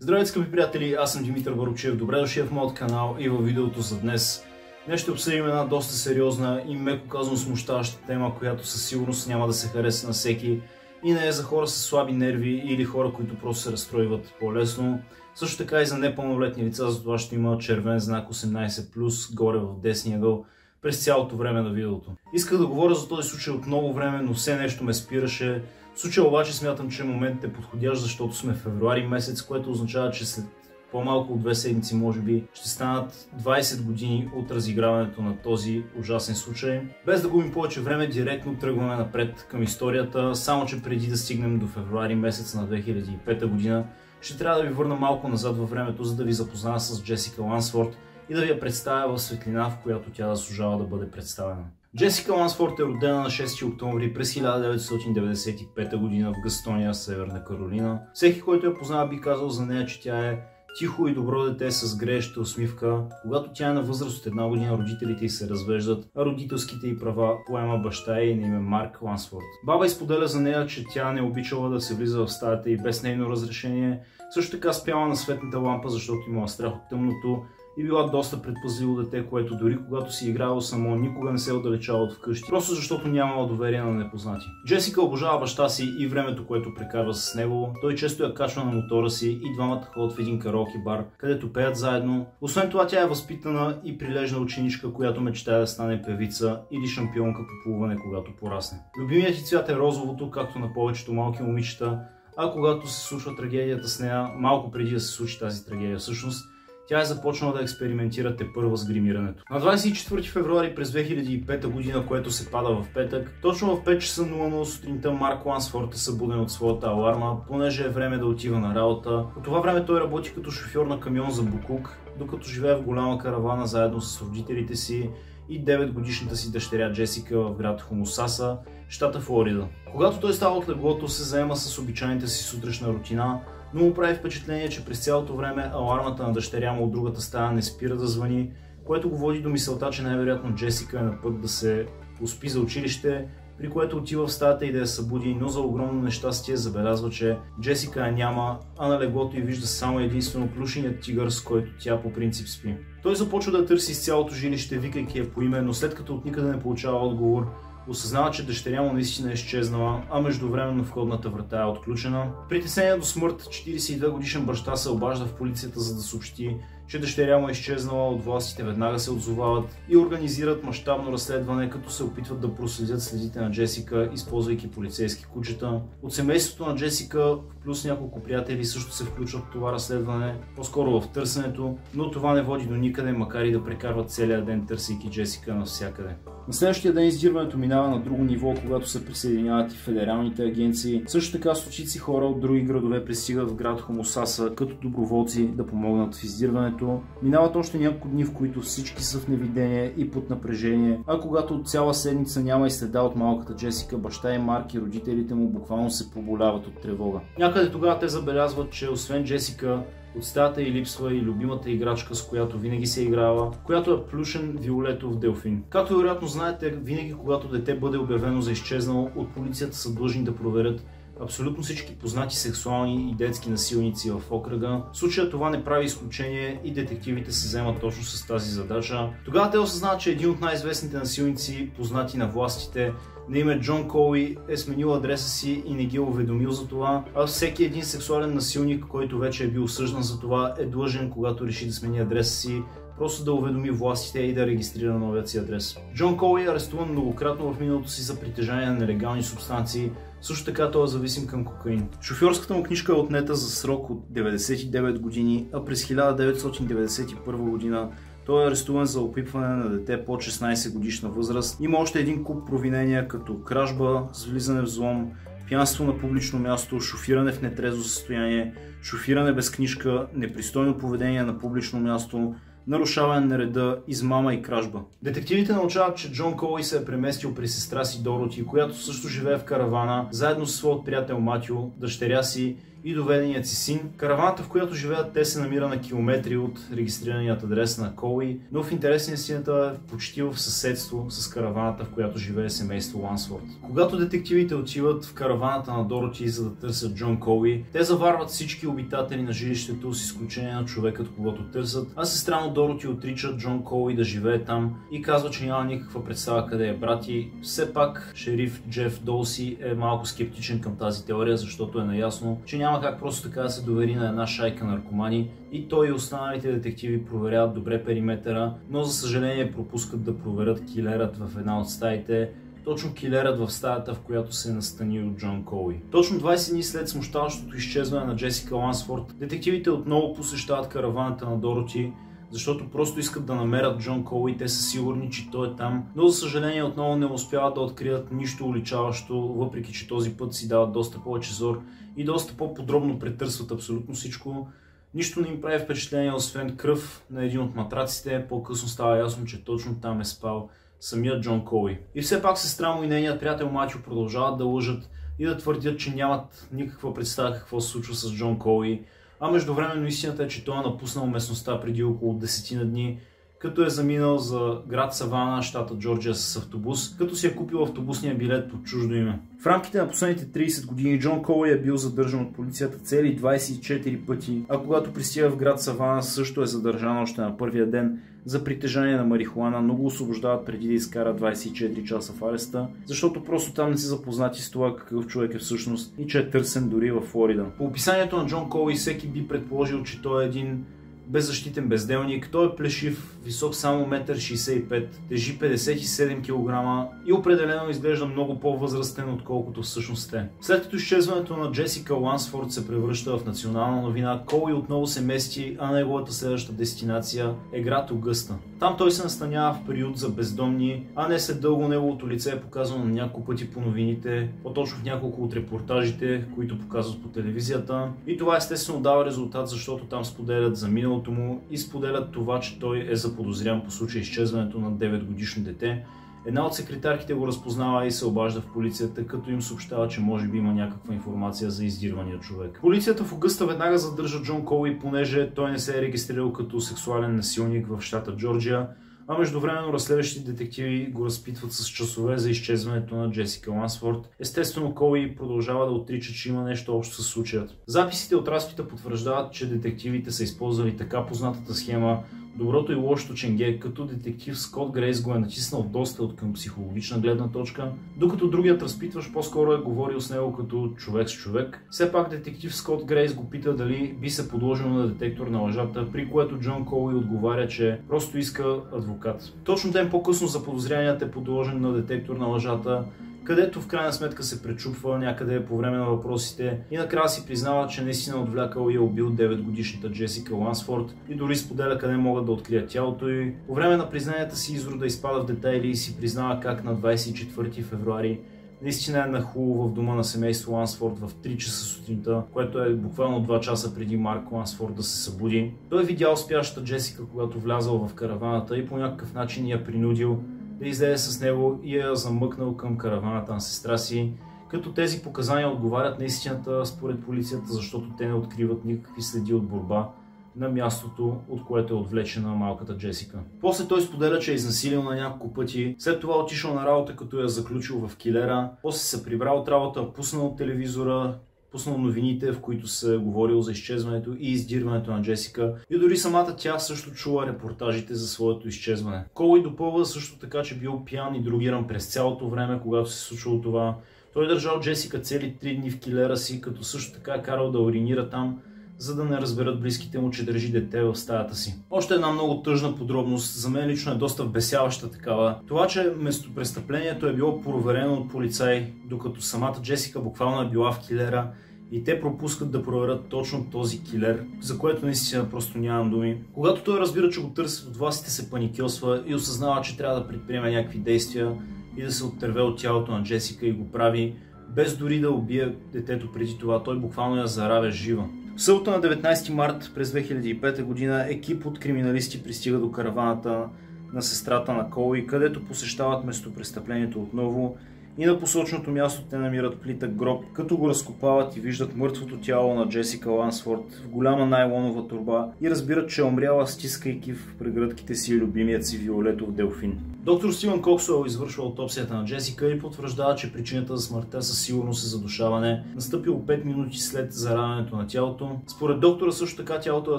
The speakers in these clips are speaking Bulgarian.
Здравейте, скъпи приятели, аз съм Димитър Баручев. Добре дошли в моят канал и във видеото за днес. Днес ще обсъдим една доста сериозна и меко казано смущаваща тема, която със сигурност няма да се хареса на всеки и не е за хора с слаби нерви или хора, които просто се разстройват по-лесно. Също така и за непълнолетни лица, за това ще има червен знак 18+, горе в десния ъгъл през цялото време на видеото. Исках да говоря за този случай от много време, но все нещо ме спираше. В случая обаче смятам, че моментът е подходящ, защото сме в февруари месец, което означава, че след по-малко от 2 седмици, може би, ще станат 20 години от разиграването на този ужасен случай. Без да губим повече време, директно тръгваме напред към историята, само че преди да стигнем до февруари месец на 2005 година, ще трябва да ви върна малко назад във времето, за да ви запозная с Джесика Лансфорд и да ви я представя в светлина, в която тя заслужава да бъде представена. Джесика Лансфорд е родена на 6 октомври през 1995 година в Гастония, Северна Каролина. Всеки, който я познава, би казал за нея, че тя е тихо и добро дете с грееща усмивка. Когато тя е на възраст от 1 година, родителите й се развеждат, а родителските й права поема баща й на име Марк Лансфорд. Баба изподеля за нея, че тя не обичала да се влиза в стаята й без нейно разрешение. Също така спяла на светната лампа, защото имала страх от тъмното и била доста предпазливо дете, което дори когато си играло само, никога не се отдалечава от вкъщи, просто защото нямала доверие на непознати. Джесика обожава баща си и времето, което прекарва с него. Той често я качва на мотора си и двамата ходят в един караоке бар, където пеят заедно. Освен това, тя е възпитана и прилежна ученичка, която мечтае да стане певица или шампионка по плуване, когато порасне. Любимият ти цвят е розовото, както на повечето малки момичета, а когато се случва трагедията с нея, малко преди да се случи тази трагедия всъщност, тя е започнала да експериментира тепърва с гримирането. На 24 февруари през 2005 година, което се пада в петък, точно в 5 часа 00 сутринта Марк Лансфорд е събуден от своята аларма, понеже е време да отива на работа. По това време той работи като шофьор на камион за буклук, докато живее в голяма каравана заедно с родителите си и 9-годишната си дъщеря Джесика в град Хомосаса, щата Флорида. Когато той става от леглото, се заема с обичайната си сутрешна рутина, но му прави впечатление, че през цялото време алармата на дъщеря му от другата стая не спира да звъни, което го води до мисълта, че най-вероятно Джесика е на път да се успи за училище, при което отива в стаята и да я събуди, но за огромно нещастие забелязва, че Джесика я няма, а на леглото й вижда само единствено плюшеният тигър, с който тя по принцип спи. Той започва да търси из цялото жилище, викайки я по име, но след като от никъде не получава отговор, осъзнава, че дъщеря му наистина е изчезнала, а междувременно входната врата е отключена. Притеснение до смърт, 42 годишен баща се обажда в полицията, за да съобщи, че дъщеря му е изчезнала. От властите веднага се отзовават и организират мащабно разследване, като се опитват да проследят следите на Джесика, използвайки полицейски кучета. От семейството на Джесика, плюс няколко приятели, също се включват в това разследване, по-скоро в търсенето, но това не води до никъде, макар и да прекарват целия ден търсейки Джесика навсякъде. На следващия ден издирването минава на друго ниво, когато се присъединяват и федералните агенции. Също така стотици хора от други градове пристигат в град Хомосаса като доброволци да помогнат в издирването. Минават още няколко дни, в които всички са в невидение и под напрежение, а когато от цяла седмица няма и следа от малката Джесика, баща и Марк и родителите му буквално се поболяват от тревога. Някъде тогава те забелязват, че освен Джесика, от стаята й липсва и любимата играчка, с която винаги се играва, която е плюшен виолетов делфин. Както вероятно знаете, винаги когато дете бъде обявено за изчезнало, от полицията са длъжни да проверят абсолютно всички познати сексуални и детски насилници в окръга. В случая това не прави изключение и детективите се заемат точно с тази задача. Тогава те осъзнават, че един от най-известните насилници, познати на властите, на име Джон Коуи, е сменил адреса си и не ги е уведомил за това, а всеки един сексуален насилник, който вече е бил осъждан за това, е длъжен, когато реши да смени адреса си, просто да уведоми властите и да регистрира новият си адрес. Джон Коуи е арестуван многократно в миналото си за притежание на нелегални субстанции, също така той е зависим към кокаин. Шофьорската му книжка е отнета за срок от 99 години, а през 1991 година той е арестуван за опипване на дете под 16 годишна възраст. Има още един куп провинения, като кражба с влизане в взлом, пиянство на публично място, шофиране в нетрезво състояние, шофиране без книжка, непристойно поведение на публично място, нарушаване на реда, измама и кражба. Детективите научават, че Джон Коуи се е преместил при сестра си Дороти, която също живее в каравана, заедно с своят приятел Матю, дъщеря си и доведеният си син. Караваната, в която живеят те, се намира на километри от регистрираният адрес на Коуи, но в интерес на истината е почти в съседство с караваната, в която живее семейство Лансворт. Когато детективите отиват в караваната на Дороти, за да търсят Джон Коуи, те заварват всички обитатели на жилището с изключение на човекът, когото търсят, а сестра му Дороти отрича Джон Коуи да живее там и казва, че няма никаква представа къде е брат и все пак шериф Джеф Долси е малко скептичен към тази теория, защото е наясно, че няма как просто така да се довери на една шайка наркомани и той и останалите детективи проверяват добре периметъра, но за съжаление пропускат да проверят килерът в една от стаите, точно килерът в стаята, в която се е настанил Джон Коуи. Точно 20 дни след смущаващото изчезване на Джесика Лансфорд, детективите отново посещават караваната на Дороти, защото просто искат да намерят Джон Коуи и те са сигурни, че той е там, но за съжаление отново не успяват да открият нищо уличаващо, въпреки че този път си дават доста повече зор и доста по-подробно претърсват абсолютно всичко. Нищо не им прави впечатление, освен кръв на един от матраците. По-късно става ясно, че точно там е спал самият Джон Коуи. И все пак сестра му и нейният приятел Матио продължават да лъжат и да твърдят, че нямат никаква представа какво се случва с Джон Коуи, а междувременно истината е, че той е напуснал местността преди около 10 на дни, като е заминал за град Савана, щата Джорджия с автобус, като си е купил автобусния билет под чуждо име. В рамките на последните 30 години Джон Коуи е бил задържан от полицията цели 24 пъти, а когато пристига в град Савана също е задържан още на първия ден за притежание на марихуана, но го освобождават преди да изкара 24 часа в ареста, защото просто там не са запознати с това какъв човек е всъщност и че е търсен дори във Флорида. По описанието на Джон Коуи всеки би предположил, че той е един беззащитен безделник, той е плешив, висок само 1,65 м, тежи 57 кг и определено изглежда много по-възрастен, отколкото всъщност е. След като изчезването на Джесика Лансфорд се превръща в национална новина, Коуи отново се мести, а неговата следваща дестинация е град Огъста. Там той се настанява в период за бездомни, а не след дълго неговото лице е показано на няколко пъти по новините, по-точно в няколко от репортажите, които показват по телевизията. И това естествено дава резултат, защото там споделят за миналото му и споделят това, че той е заподозрян по случай изчезването на 9-годишно дете. Една от секретарките го разпознава и се обажда в полицията, като им съобщава, че може би има някаква информация за издирвания човек. Полицията в Огъста веднага задържа Джон Коуи, понеже той не се е регистрирал като сексуален насилник в щата Джорджия, а междувременно разследващите детективи го разпитват с часове за изчезването на Джесика Лансфорд. Естествено, Коуи продължава да отрича, че има нещо общо с случаят. Записите от разпита потвърждават, че детективите са използвали така познатата схема доброто и лошото ченге, като детектив Скот Грейс го е натиснал доста от към психологична гледна точка, докато другият разпитващ по-скоро е говорил с него като човек с човек. Все пак детектив Скот Грейс го пита дали би се подложил на детектор на лъжата, при което Джон Коуи отговаря, че просто иска адвокат. Точно ден по-късно заподозряният е подложен на детектор на лъжата, където в крайна сметка се пречупва някъде по време на въпросите и накрая си признава, че наистина отвлякал и е убил 9-годишната Джесика Лансфорд и дори споделя къде могат да открият тялото й. По време на признанията си изрода изпада в детайли и си признава как на 24 февруари наистина е нахлул в дома на семейство Лансфорд в 3 часа сутринта, което е буквално 2 часа преди Марк Лансфорд да се събуди. Той е видял спящата Джесика, когато влязал в караваната и по някакъв начин я принудил да излезе с него и я замъкнал към караваната на сестра си, като тези показания отговарят на истината според полицията, защото те не откриват никакви следи от борба на мястото, от което е отвлечена малката Джесика. После той споделя, че е изнасилил на няколко пъти, след това отишъл на работа, като я заключил в килера, после се прибрал от работа, пуснал телевизора, пуснал новините, в които се говорил за изчезването и издирването на Джесика, и дори самата тя също чула репортажите за своето изчезване. Коуи допълва също така, че бил пиян и другиран през цялото време, когато се случило това. Той държал Джесика цели 3 дни в килера си, като също така е карал да уринира там, за да не разберат близките му, че държи дете в стаята си. Още една много тъжна подробност, за мен лично е доста вбесяваща такава. Това, че местопрестъплението е било проверено от полицаи, докато самата Джесика буквално е била в килера и те пропускат да проверят точно този килер, за което наистина просто нямам думи. Когато той разбира, че го търсят от властите, се паникьосва и осъзнава, че трябва да предприеме някакви действия и да се оттърве от тялото на Джесика и го прави, без дори да убие детето преди това. Той буквално я заравя жива. В събота на 19 март през 2005 година екип от криминалисти пристига до караваната на сестрата на Коуи, където посещават местопрестъплението отново и на посоченото място те намират плитък гроб, като го разкопават и виждат мъртвото тяло на Джесика Лансфорд в голяма найлонова торба и разбират, че е умряла, стискайки в прегръдките си любимият си виолетов делфин. Доктор Стивън Коксуел извършва аутопсията на Джесика и потвърждава, че причината за смъртта със сигурност е задушаване, настъпило 5 минути след заравянето на тялото. Според доктора също така тялото е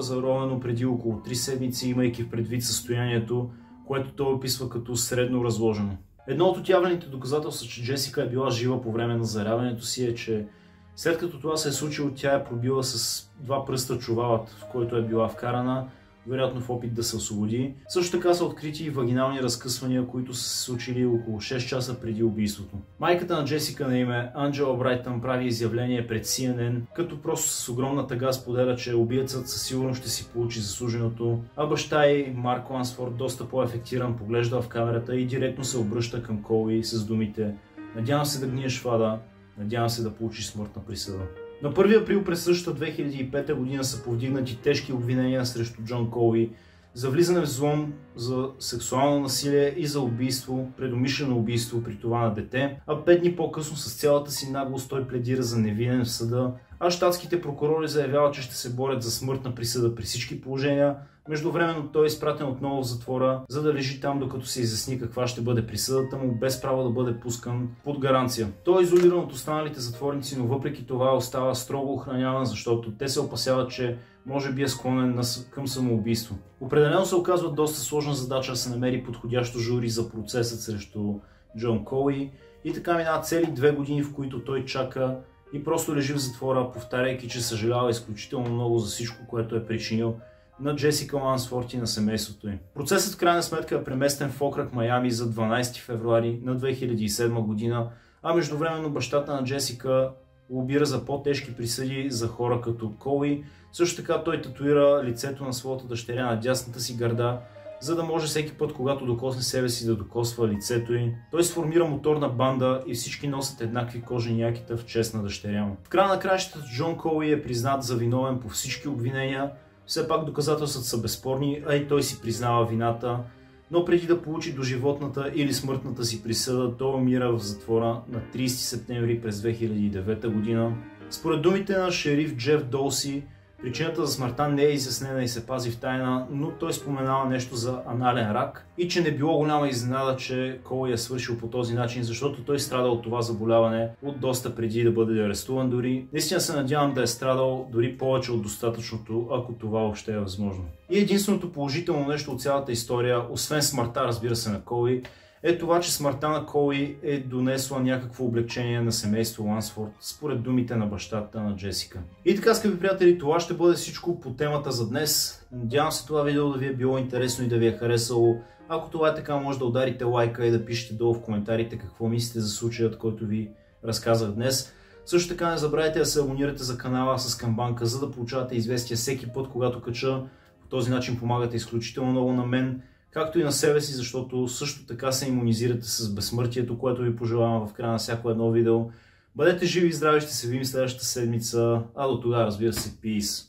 заровено преди около 3 седмици, имайки в предвид състоянието, което той описва като средно разложено. Едно от отявлените доказателства, че Джесика е била жива по време на заравянето си е, че след като това се е случило, тя е пробила с 2 пръста чувалът, в който е била вкарана, вероятно в опит да се освободи. Също така са открити и вагинални разкъсвания, които са се случили около 6 часа преди убийството. Майката на Джесика на име Анджела Брайтън прави изявление пред CNN, като просто с огромна тъга споделя, че убиецът със сигурност ще си получи заслуженото, а баща й Марк Лансфорд, доста по-ефектиран, поглежда в камерата и директно се обръща към Коуи с думите: "Надявам се да гниеш в ада, надявам се да получиш смъртна присъда." На 1 април през същата 2005 година са повдигнати тежки обвинения срещу Джон Коуи за влизане в взлом, за сексуално насилие и за убийство, предумишлено убийство при това на дете, а 5 дни по-късно с цялата си наглост той пледира за невинен в съда, а щатските прокурори заявяват, че ще се борят за смъртна присъда при всички положения. Междувременно той е изпратен отново в затвора, за да лежи там, докато се изясни каква ще бъде присъдата му, без право да бъде пускан под гаранция. Той е изолиран от останалите затворници, но въпреки това остава строго охраняван, защото те се опасяват, че може би е склонен към самоубийство. Определено се оказва доста сложна задача да се намери подходящо жури за процесът срещу Джон Коуи и така минават цели 2 години, в които той чака и просто лежи в затвора, повтаряйки, че съжалява изключително много за всичко, което е причинил на Джесика Лансфорд и на семейството им. Процесът в крайна сметка е преместен в окръг Майами за 12 февруари на 2007 година, а междувременно бащата на Джесика лобира за по-тежки присъди за хора като Коуи. Също така той татуира лицето на своята дъщеря на дясната си гърда, за да може всеки път, когато докосне себе си, да докосва лицето й. Той сформира моторна банда и всички носят еднакви кожени якита в чест на дъщеря му. В края на краищата Джон Коуи е признат за виновен по всички обвинения. Все пак доказателствата са безспорни, а и той си признава вината, но преди да получи доживотната или смъртната си присъда, той умира в затвора на 30 септември през 2009 година. Според думите на шериф Джеф Долси, причината за смъртта не е изяснена и се пази в тайна, но той споменава нещо за анален рак и че не било голяма изненада, че Коуи е свършил по този начин, защото той страда от това заболяване от доста преди да бъде арестуван дори. Наистина се надявам да е страдал дори повече от достатъчното, ако това въобще е възможно. И единственото положително нещо от цялата история, освен смъртта, разбира се, на Коуи, е това, че смъртта на Коуи е донесла някакво облегчение на семейство Лансфорд, според думите на бащата на Джесика. И така, скъпи приятели, това ще бъде всичко по темата за днес. Надявам се това видео да ви е било интересно и да ви е харесало. Ако това е така, може да ударите лайка и да пишете долу в коментарите какво мислите за случаят, който ви разказах днес. Също така не забравяйте да се абонирате за канала с камбанка, за да получавате известия всеки път, когато кача. По този начин помагате изключително много на мен, както и на себе си, защото също така се имунизирате с безсмъртието, което ви пожелавам в края на всяко едно видео. Бъдете живи и здрави, ще се видим следващата седмица, а до тогава, разбира се, peace!